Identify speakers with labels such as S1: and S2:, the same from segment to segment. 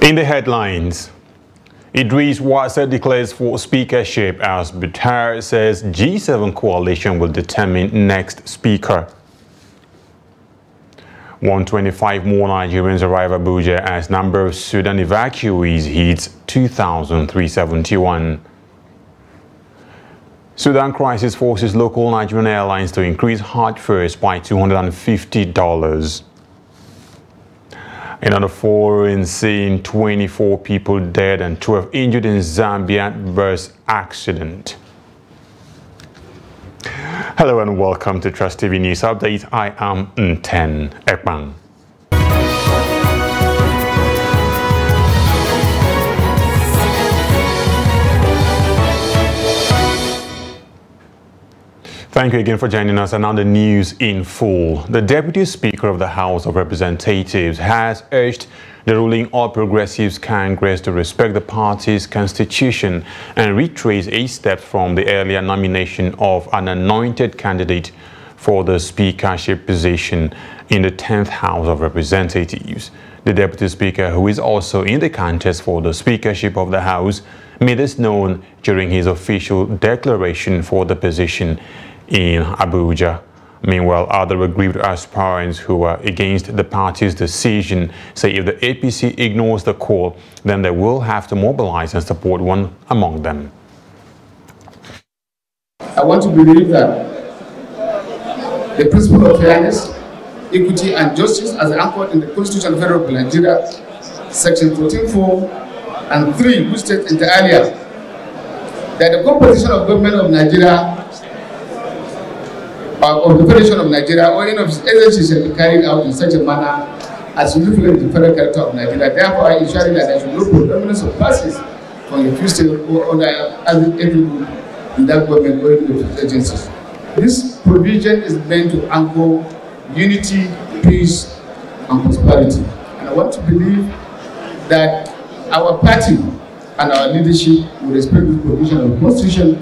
S1: In the headlines, Idris Wassa declares for speakership as Buhari says G7 coalition will determine next speaker. 125 more Nigerians arrive at Abuja as number of Sudan evacuees hits 2,371. Sudan crisis forces local Nigerian airlines to increase hard fares by $250. Another foreign scene, 24 people dead and 12 injured in Zambia bus accident. Hello and welcome to Trust TV News Update. I am Nten Ekman. Thank you again for joining us, and now the news in full. The Deputy Speaker of the House of Representatives has urged the ruling All Progressives Congress to respect the party's constitution and retrace a step from the earlier nomination of an anointed candidate for the speakership position in the 10th House of Representatives. The Deputy Speaker, who is also in the contest for the speakership of the House, made this known during his official declaration for the position in Abuja. Meanwhile, other aggrieved aspirants who are against the party's decision say if the APC ignores the call, then they will have to mobilize and support one among them.
S2: I want to believe that the principle of fairness, equity and justice as anchored in the Constitution of Federal Nigeria, Section 14(4) and 3, which states inter alia that the composition of government of Nigeria of the Federation of Nigeria or any of its agencies shall be carried out in such a manner as to reflect the federal character of Nigeria. Therefore, ensuring that there should no predominance of parties from the few states or other every group in that government or any of its agencies. This provision is meant to anchor unity, peace, and prosperity. And I want to believe that our party and our leadership will respect the provision of the Constitution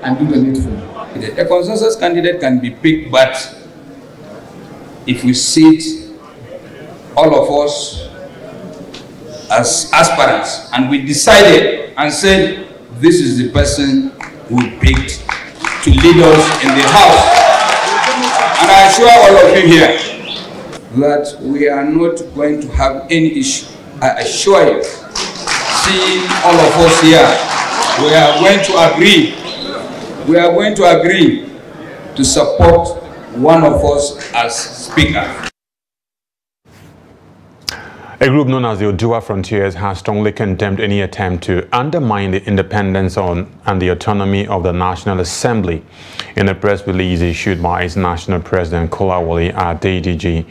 S2: and do the needful.
S3: A consensus candidate can be picked, but if we sit, all of us as aspirants, and we decided and said, this is the person we picked to lead us in the House. And I assure all of you here that we are not going to have any issue. I assure you, seeing all of us here, we are going to agree. We are going to agree to support one of us as Speaker.
S1: A group known as the Oduwa Frontiers has strongly condemned any attempt to undermine the independence and the autonomy of the National Assembly. In a press release issued by its National President Kolawole Adedeji,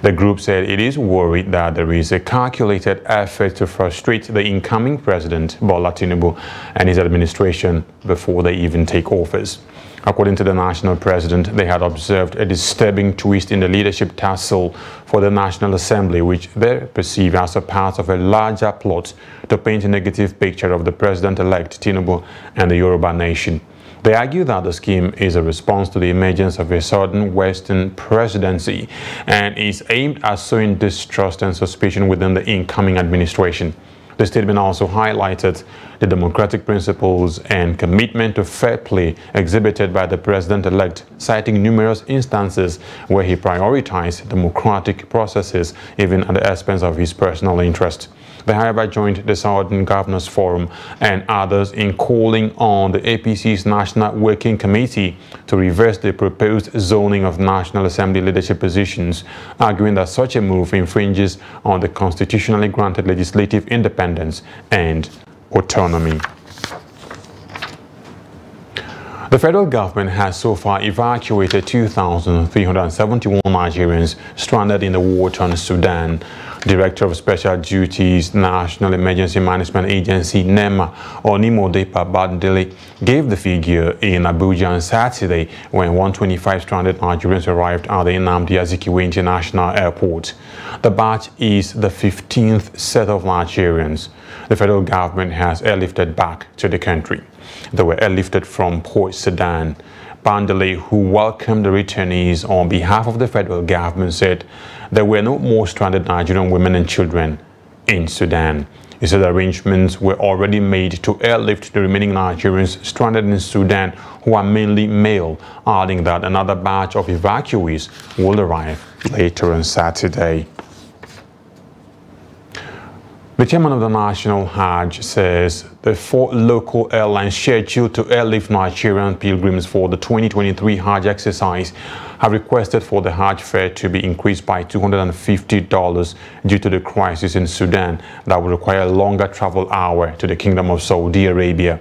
S1: the group said it is worried that there is a calculated effort to frustrate the incoming President Bola Tinubu and his administration before they even take office. According to the National President, they had observed a disturbing twist in the leadership tussle for the National Assembly, which they perceive as a part of a larger plot to paint a negative picture of the President-elect Tinubu and the Yoruba nation. They argue that the scheme is a response to the emergence of a sudden Western presidency and is aimed at sowing distrust and suspicion within the incoming administration. The statement also highlighted the democratic principles and commitment to fair play exhibited by the president-elect, citing numerous instances where he prioritized democratic processes even at the expense of his personal interest. They, however, joined the Southern Governors Forum and others in calling on the APC's National Working Committee to reverse the proposed zoning of National Assembly leadership positions, arguing that such a move infringes on the constitutionally granted legislative independence and autonomy. The federal government has so far evacuated 2,371 Nigerians stranded in the war-torn Sudan. Director of Special Duties, National Emergency Management Agency, NEMA, Onimodepa Bandele, gave the figure in Abuja on Saturday when 125 stranded Nigerians arrived at the Nnamdi Azikiwe International Airport. The batch is the 15th set of Nigerians the federal government has airlifted back to the country. They were airlifted from Port Sudan. Bandele, who welcomed the returnees on behalf of the federal government, said there were no more stranded Nigerian women and children. in Sudan. He said arrangements were already made to airlift the remaining Nigerians stranded in Sudan, who are mainly male, adding that another batch of evacuees will arrive later on Saturday. The chairman of the National Hajj says the 4 local airlines scheduled to airlift Nigerian pilgrims for the 2023 Hajj exercise have requested for the Hajj fare to be increased by $250 due to the crisis in Sudan that will require a longer travel hour to the Kingdom of Saudi Arabia.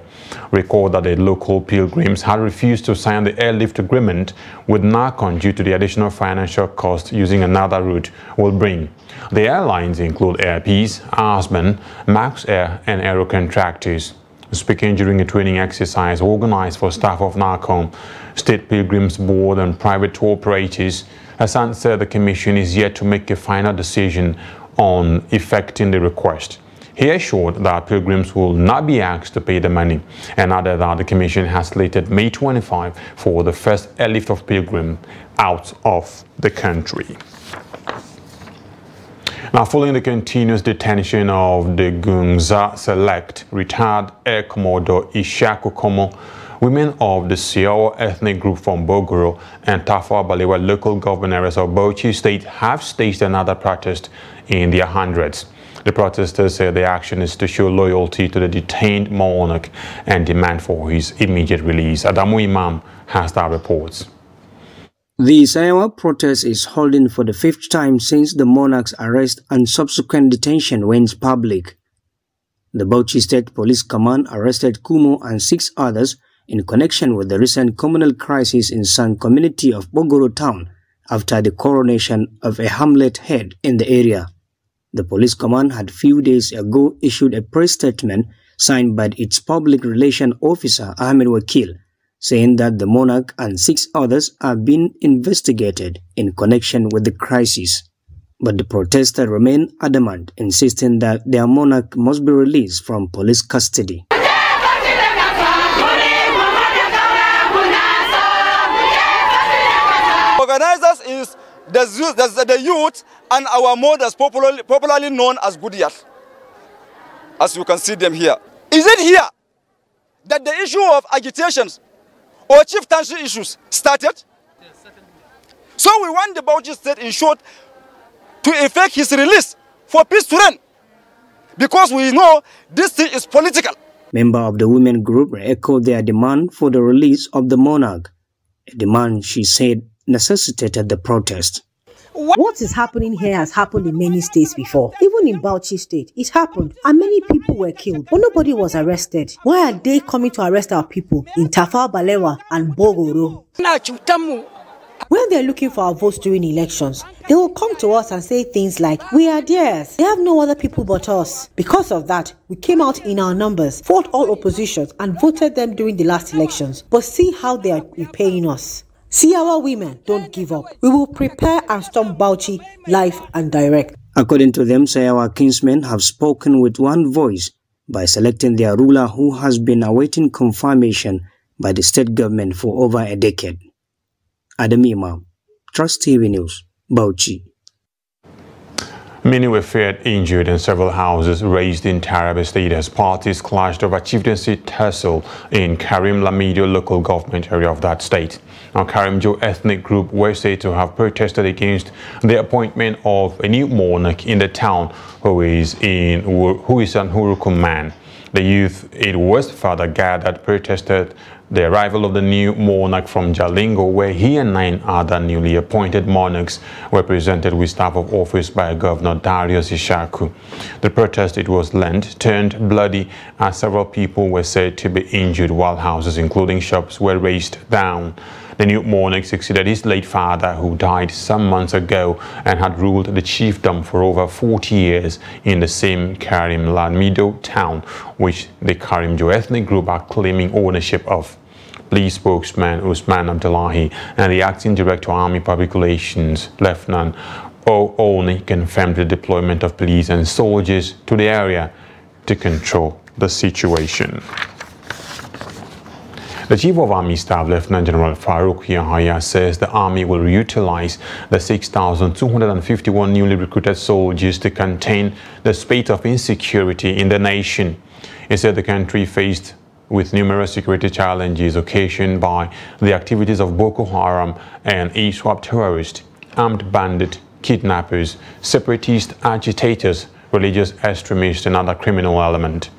S1: Recall that the local pilgrims had refused to sign the airlift agreement with NACON due to the additional financial cost using another route will bring. The airlines include Air Peace, Asman, Max Air, and Aero Contractors. Speaking during a training exercise organized for staff of NACON, State Pilgrims Board, and private tour operators, Hassan said the Commission is yet to make a final decision on effecting the request. He assured that pilgrims will not be asked to pay the money and added that the Commission has slated May 25 for the first airlift of pilgrims out of the country. Now, following the continuous detention of the Gunza Select retired Air Commodore Ishaku Komo, women of the Siawa ethnic group from Bogoro and Tafawa Balewa local government areas of Bauchi State have staged another protest in their hundreds. The protesters say the action is to show loyalty to the detained monarch and demand for his immediate release. Adamu Imam has that report.
S4: The Siawa protest is holding for the 5th time since the monarch's arrest and subsequent detention went public. The Bauchi State Police Command arrested Kumo and 6 others in connection with the recent communal crisis in some community of Bogoro town after the coronation of a hamlet head in the area. The police command had few days ago issued a press statement signed by its public relations officer Ahmed Wakil, saying that the monarch and 6 others are being investigated in connection with the crisis. But the protesters remain adamant, insisting that their monarch must be released from police custody.
S5: Organizers is the youth and our mothers, popularly known as Goodyears, as you can see them here. Is it here that the issue of agitations or chieftaincy issues started? So we want the Bauchi State, in short, to effect his release for peace to reign, because we know this thing is political.
S4: Members of the women group echoed their demand for the release of the monarch, a demand she said necessitated the protest.
S6: What is happening here has happened in many states before. Even in Bauchi State, it happened and many people were killed, but nobody was arrested. Why are they coming to arrest our people in Tafawa Balewa and Bogoro? When they're looking for our votes during elections, they will come to us and say things like, we are theirs. They have no other people but us. Because of that, we came out in our numbers, fought all oppositions and voted them during the last elections. But see how they are repaying us. See, our women don't give up. We will prepare and storm Bauchi live and direct.
S4: According to them, our kinsmen have spoken with one voice by selecting their ruler who has been awaiting confirmation by the state government for over a decade. Adam Imam, Trust TV News, Bauchi.
S1: Many were feared injured and several houses razed in Taraba State as parties clashed over chieftaincy tussle in Karim Lamido local government area of that state. Now, Karimjo ethnic group were said to have protested against the appointment of a new monarch in the town who is an Hurukum man. The youth, it was further gathered, protested the arrival of the new monarch from Jalingo, where he and 9 other newly appointed monarchs were presented with staff of office by Governor Darius Ishaku. The protest, it was length, turned bloody as several people were said to be injured while houses, including shops, were razed down. The new monarch succeeded his late father, who died some months ago and had ruled the chiefdom for over 40 years in the same Karim Lamido town, which the Karimjo ethnic group are claiming ownership of. Police spokesman Usman Abdullahi and the acting director of Army Public Relations, Lieutenant Oni, confirmed the deployment of police and soldiers to the area to control the situation. The Chief of Army Staff, Lieutenant General Farouk Yahaya, says the Army will utilize the 6,251 newly recruited soldiers to contain the spate of insecurity in the nation. He said the country faced with numerous security challenges occasioned by the activities of Boko Haram and ISWAP terrorists, armed bandits, kidnappers, separatist agitators, religious extremists, and other criminal elements.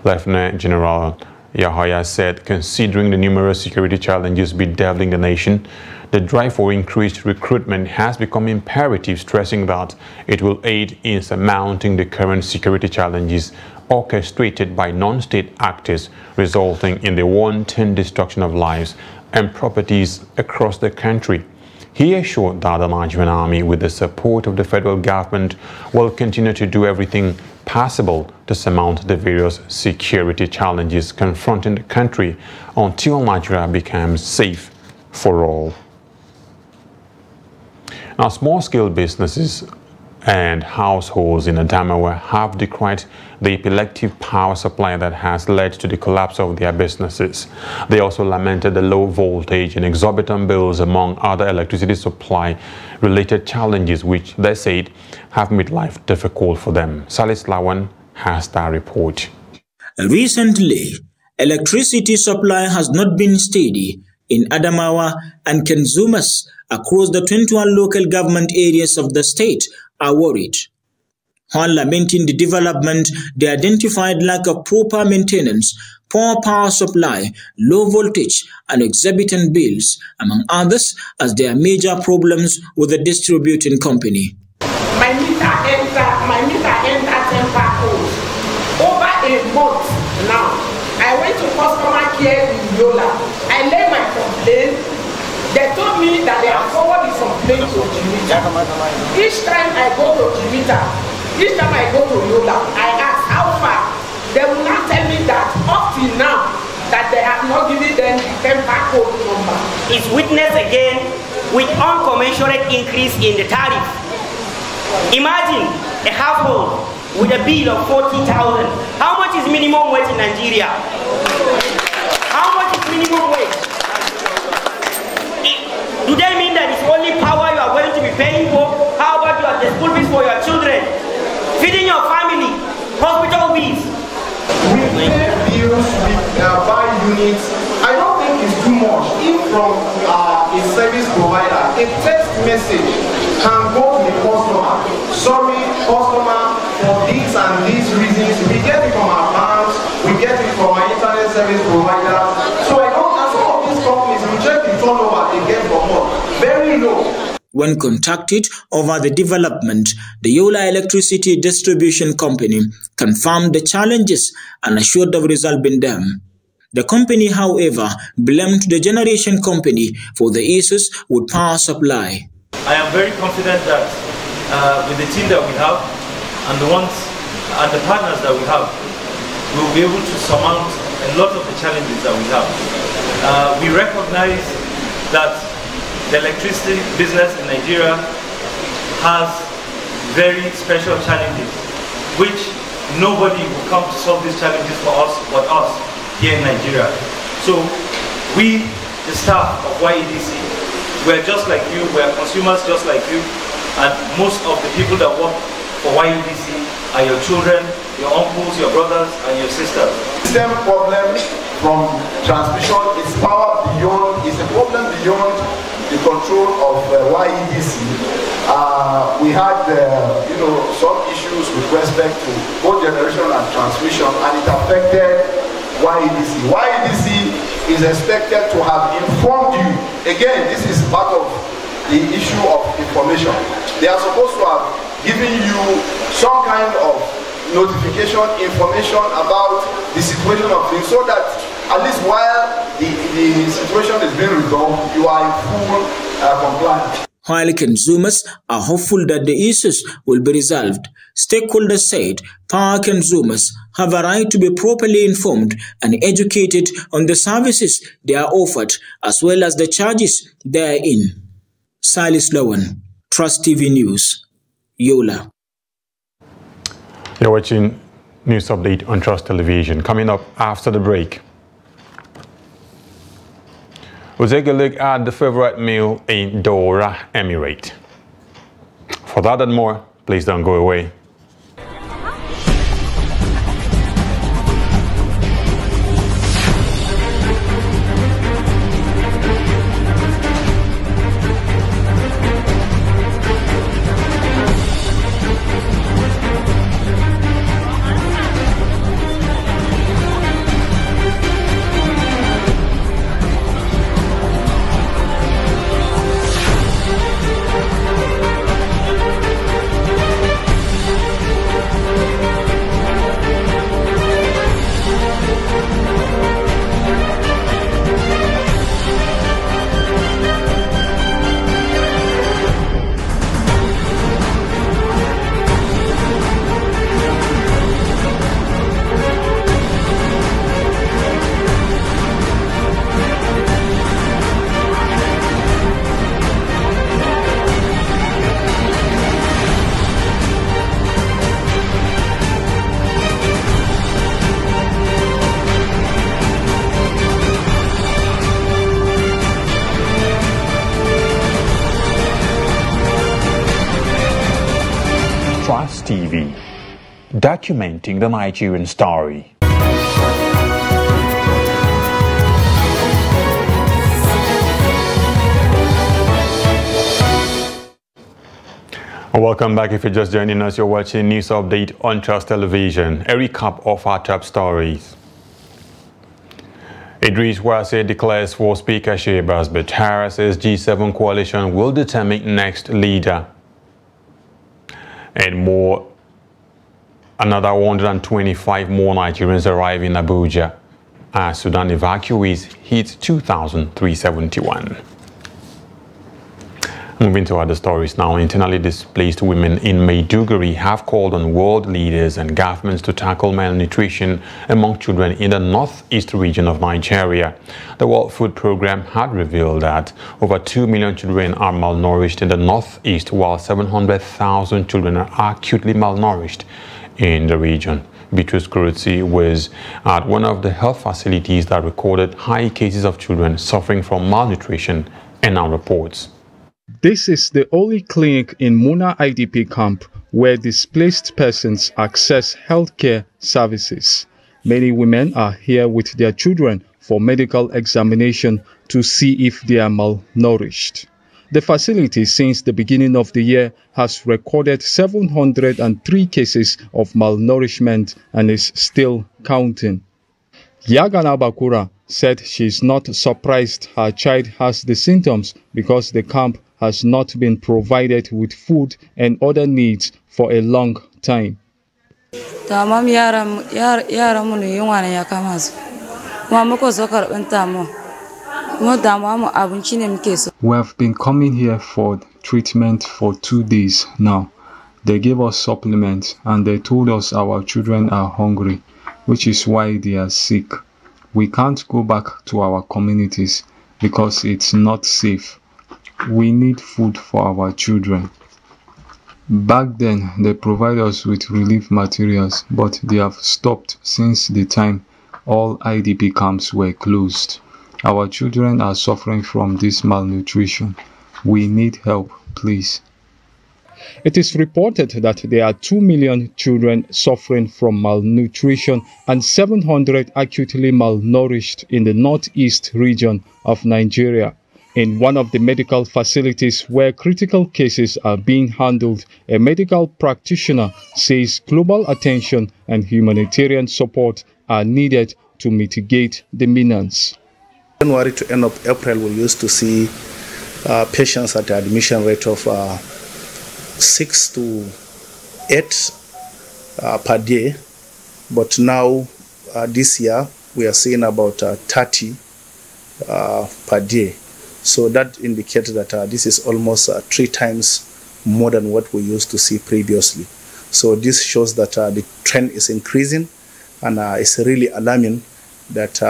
S1: Lieutenant General Yahaya said, considering the numerous security challenges bedeviling the nation, the drive for increased recruitment has become imperative, stressing that it will aid in surmounting the current security challenges orchestrated by non-state actors, resulting in the wanton destruction of lives and properties across the country. He assured that the Nigerian Army, with the support of the federal government, will continue to do everything possible to surmount the various security challenges confronting the country until Nigeria becomes safe for all. Now, small-scale businesses and households in Adamawa have decried the epileptic power supply that has led to the collapse of their businesses. They also lamented the low voltage and exorbitant bills, among other electricity supply related challenges, which they said have made life difficult for them. Salis Lawan has that report.
S7: Recently, electricity supply has not been steady in Adamawa and consumers across the 21 local government areas of the state are worried. While lamenting the development, they identified lack of proper maintenance, poor power supply, low voltage, and exorbitant bills, among others, as their major problems with the distributing company.
S8: My meter entered temper code. Over a month now, I went to customer care in Yola. I laid my complaint. They told me that they have forwarded some complaints to Jimita. Each time I go to Jimita, each time I go to Yola, I ask how far. They will not tell me that up till now, that they have not given them the temper code number.
S9: It's witnessed again with uncommensurate increase in the tariff. Imagine a household with a bill of 40,000. How much is minimum wage in Nigeria? How much is minimum wage? Do they mean that it's only power you are going to be paying for? How about the school fees for your children? Feeding your family? Hospital bills?
S10: We pay bills, we buy units. I don't think it's too much. If from a service provider, a text message can go to the customer. Sorry, customer, for these and these reasons. We get it from our banks, we get it from our internet service providers. So I don't, and some of these companies, we check the turnover they get from us. Very low.
S7: When contacted over the development, the Yola Electricity Distribution Company confirmed the challenges and assured of resolving them. The company, however, blamed the generation company for the issues with power supply.
S11: I am very confident that with the team that we have and the ones and the partners that we have, we will be able to surmount a lot of the challenges that we have. We recognize that the electricity business in Nigeria has very special challenges, which nobody will come to solve these challenges for us but us here in Nigeria. So we, the staff of YEDC, we're just like you, we're consumers just like you, and most of the people that work for YEDC are your children, your uncles, your brothers, and your sisters.
S10: System problem from transmission is power beyond, is a problem beyond the control of YEDC. We had some issues with respect to both generation and transmission, and it affected YEDC. YEDC is expected to have informed you. Again, this is part of the issue of information. They are supposed to have given you some kind of notification, information about the situation of things, so that at least while the situation is being resolved, you are in full compliance.
S7: While consumers are hopeful that the issues will be resolved, stakeholders said power consumers have a right to be properly informed and educated on the services they are offered, as well as the charges they are in. Salis Lawan, Trust TV News, Yola.
S1: You're watching News Update on Trust Television. Coming up after the break. We'll take a look at the favorite meal in Doha, Emirate. For that and more, please don't go away.
S12: Trust TV, documenting the Nigerian story.
S1: Welcome back. If you're just joining us, you're watching News Update on Trust Television. A recap of our top stories. Idris Wase declares for Speaker Shebas, but Harris says G7 coalition will determine next leader. And more, another 125 more Nigerians arrive in Abuja as Sudan evacuees hit 2,371. Moving to other stories now, internally displaced women in Maiduguri have called on world leaders and governments to tackle malnutrition among children in the northeast region of Nigeria. The World Food Programme had revealed that over 2 million children are malnourished in the northeast, while 700,000 children are acutely malnourished in the region. Beatrice Kuruti was at one of the health facilities that recorded high cases of children suffering from malnutrition and now reports.
S13: This is the only clinic in Muna IDP camp where displaced persons access healthcare services. Many women are here with their children for medical examination to see if they are malnourished. The facility, since the beginning of the year, has recorded 703 cases of malnourishment and is still counting. Yagana Bakura said she is not surprised her child has the symptoms because the camp has not been provided with food and other needs for a long time.
S14: We
S13: have been coming here for treatment for 2 days now. They gave us supplements and they told us our children are hungry, which is why they are sick. We can't go back to our communities because it's not safe. We need food for our children. Back then, they provide us with relief materials, but they have stopped since the time all IDP camps were closed. Our children are suffering from this malnutrition. We need help, please. It is reported that there are 2 million children suffering from malnutrition and 700 acutely malnourished in the northeast region of Nigeria. In one of the medical facilities where critical cases are being handled, a medical practitioner says global attention and humanitarian support are needed to mitigate the menace.
S15: January to end of April, we used to see patients at the admission rate of 6 to 8 per day, but now this year we are seeing about 30 per day. So that indicates that this is almost 3 times more than what we used to see previously. So this shows that the trend is increasing, and it's really alarming that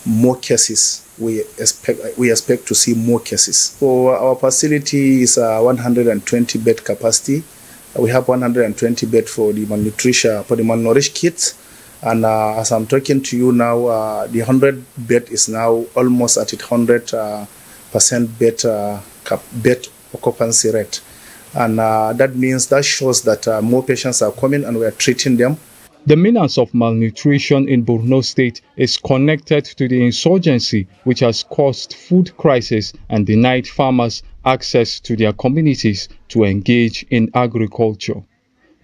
S15: more cases, we expect to see more cases. For our facility is 120 bed capacity. We have 120 bed for the malnutrition, for the malnourished kids, And as I'm talking to you now, the 100 bed is now almost at 100% bed occupancy rate. And that means, that shows that more patients are coming and we are treating them.
S13: The menace of malnutrition in Borno State is connected to the insurgency, which has caused food crisis and denied farmers access to their communities to engage in agriculture.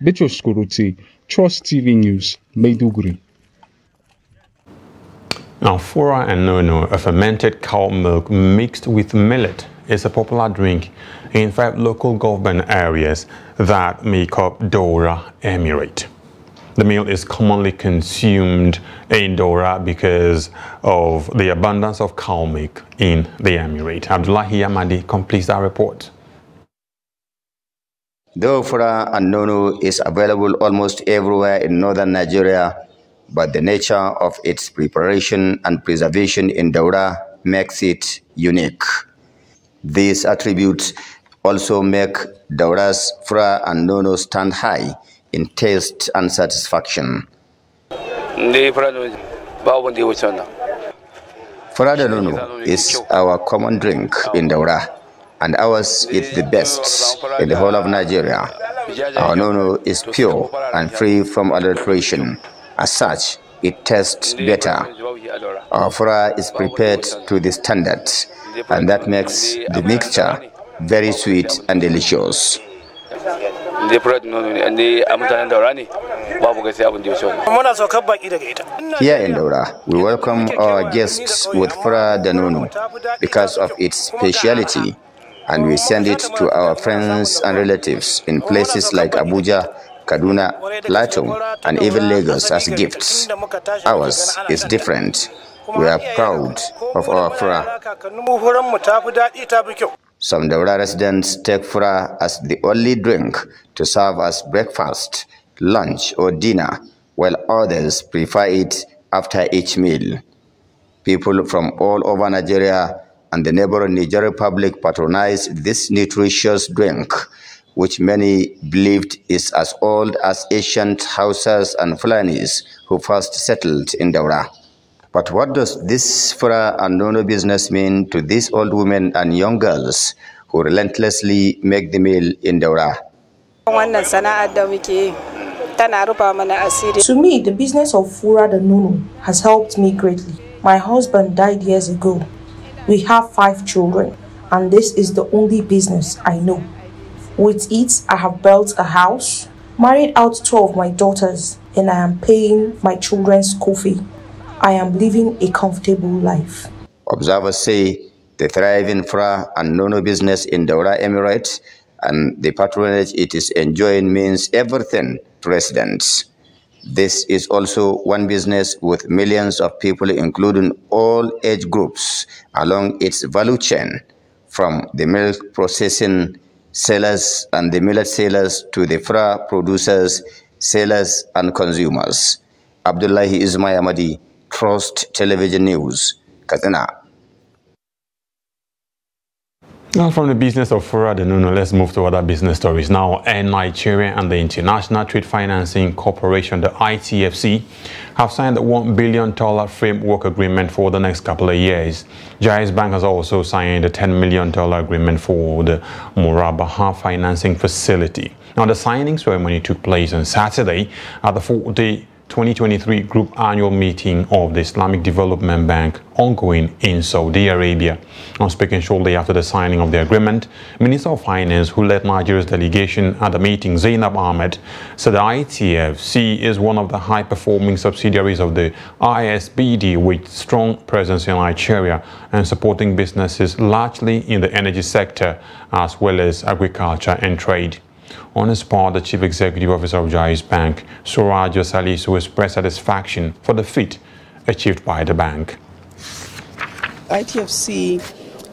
S13: Bitrus Kuruti, Trust TV News, Maiduguri.
S1: Now, Fura and Nono, a fermented cow milk mixed with millet, is a popular drink in 5 local government areas that make up Daura Emirate. The meal is commonly consumed in Daura because of the abundance of cow milk in the Emirate. Abdullahi Amadi completes that report.
S14: Though Fura and Nono is available almost everywhere in northern Nigeria, but the nature of its preparation and preservation in Daura makes it unique. These attributes also make Daura's Fura and Nono stand high in taste and satisfaction. Fura and Nono is our common drink in Daura, and ours is the best in the whole of Nigeria. Our Nono is pure and free from adulteration. As such, it tastes better. Our Fura is prepared to the standard, and that makes the mixture very sweet and delicious. Here in Daura, we welcome our guests with Fura and Nono because of its speciality, and we send it to our friends and relatives in places like Abuja, Kaduna, Plateau, and even Lagos as gifts. Ours is different. We are proud of our Fura. Some Daura residents take Fura as the only drink to serve as breakfast, lunch, or dinner, while others prefer it after each meal. People from all over Nigeria and the neighboring Niger Republic patronize this nutritious drink, which many believed is as old as ancient Hausas and Fulanis who first settled in Daura. But what does this Fura and Nono business mean to these old women and young girls who relentlessly make the meal in Daura?
S16: To me, the business of Fura and Nono has helped me greatly. My husband died years ago. We have 5 children, and this is the only business I know. With it, I have built a house, married out 2 of my daughters, and I am paying my children's school fee. I am living a comfortable life.
S14: Observers say the thriving Fura and Nono business in Daura Emirate and the patronage it is enjoying means everything to residents. This is also one business with millions of people, including all age groups, along its value chain, from the milk processing sellers and the millet sellers to the Fura producers, sellers, and consumers. Abdullahi Ismail Amadi, Trust Television News, Katsina.
S1: Now, from the business of Fura and Nono, let's move to other business stories. Now, Nigeria and the International Trade Financing Corporation, the ITFC, have signed a $1 billion framework agreement for the next couple of years. Jais Bank has also signed a $10 million agreement for the Murabaha financing facility. Now, the signing ceremony took place on Saturday at the 4-day 2023 Group Annual Meeting of the Islamic Development Bank ongoing in Saudi Arabia. Now, speaking shortly after the signing of the agreement, Minister of Finance, who led Nigeria's delegation at the meeting, Zainab Ahmed, said the ITFC is one of the high-performing subsidiaries of the ISBD with strong presence in Nigeria and supporting businesses largely in the energy sector as well as agriculture and trade. On his part, the Chief Executive Officer of Jais Bank, Suraj Salisu, expressed satisfaction for the feat achieved by the bank.
S17: ITFC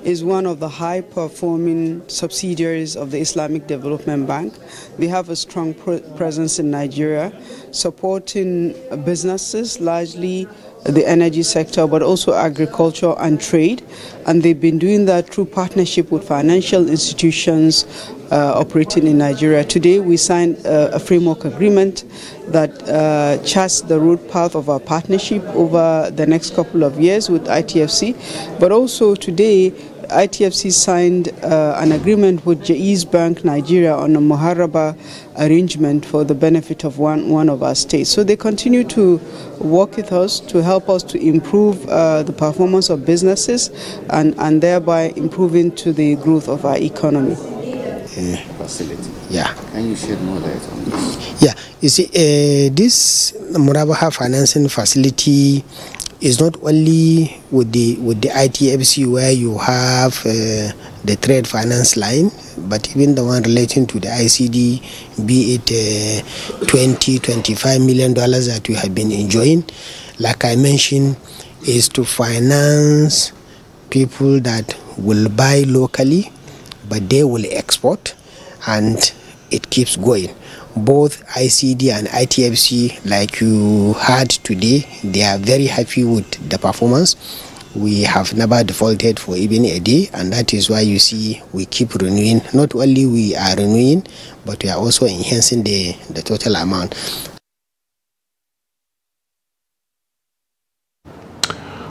S17: is one of the high-performing subsidiaries of the Islamic Development Bank. They have a strong presence in Nigeria, supporting businesses largely the energy sector, but also agriculture and trade. And they've been doing that through partnership with financial institutions operating in Nigeria. Today, we signed a framework agreement that charts the road path of our partnership over the next couple of years with ITFC. But also today, ITFC signed an agreement with Jaiz Bank Nigeria on a Muharaba arrangement for the benefit of one of our states. So they continue to work with us to help us to improve the performance of businesses and thereby improving to the growth of our economy.
S18: Facility.
S19: Yeah.
S18: Can you shed more light on this?
S19: Yeah. You see, this Murabaha financing facility is not only with the ITFC where you have the trade finance line, but even the one relating to the ICD, be it $20–25 million that we have been enjoying, like I mentioned, is to finance people that will buy locally, but they will export, and it keeps going. Both ICD and ITFC, like you heard today, they are very happy with the performance. We have never defaulted for even a day, and that is why you see we keep renewing. Not only we are renewing, but we are also enhancing the total amount.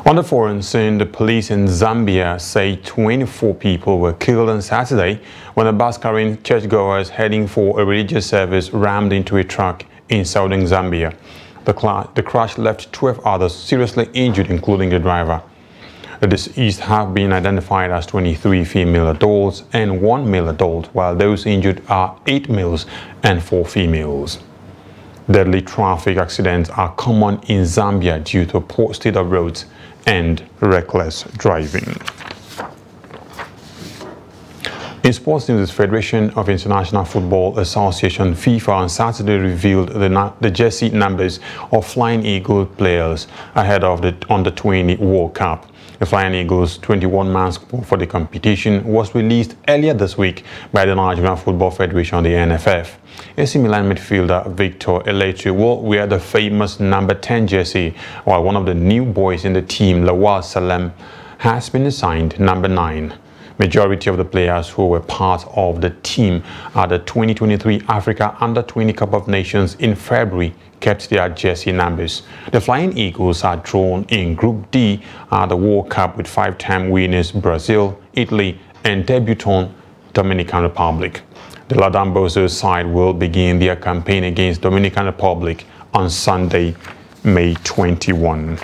S1: On the foreign scene, the police in Zambia say 24 people were killed on Saturday when a bus carrying churchgoers heading for a religious service rammed into a truck in southern Zambia. The crash left 12 others seriously injured, including the driver. The deceased have been identified as 23 female adults and 1 male adult, while those injured are 8 males and 4 females. Deadly traffic accidents are common in Zambia due to a poor state of roads and reckless driving. In sports news, the Federation of International Football Association FIFA on Saturday revealed the jersey numbers of Flying Eagles players ahead of the Under-20 World Cup. The Flying Eagles 21-man squad for the competition was released earlier this week by the Nigerian Football Federation, the NFF. AC Milan midfielder Victor Eletri will wear the famous number 10 jersey, while one of the new boys in the team, Lawal Salem, has been assigned number 9. Majority of the players who were part of the team at the 2023 Africa Under-20 Cup of Nations in February kept their jersey numbers. The Flying Eagles are drawn in Group D at the World Cup with 5-time winners Brazil, Italy, and debutant Dominican Republic. The Ladambozo side will begin their campaign against Dominican Republic on Sunday, May 21.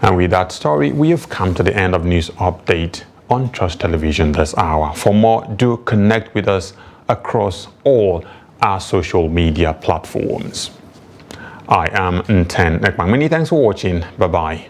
S1: And with that story, we have come to the end of News Update on Trust Television this hour. For more, do connect with us across all our social media platforms. I am Nten Ekpang. Many thanks for watching. Bye-bye.